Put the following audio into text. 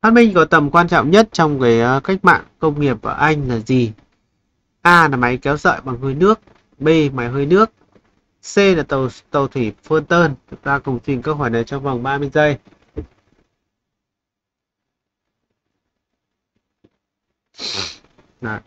Phát minh có tầm quan trọng nhất trong cái cách mạng công nghiệp ở Anh là gì? A là máy kéo sợi bằng hơi nước, B máy hơi nước, C là tàu thủy Fulton. Chúng ta cùng tìm câu hỏi này trong vòng 30 giây. Đấy.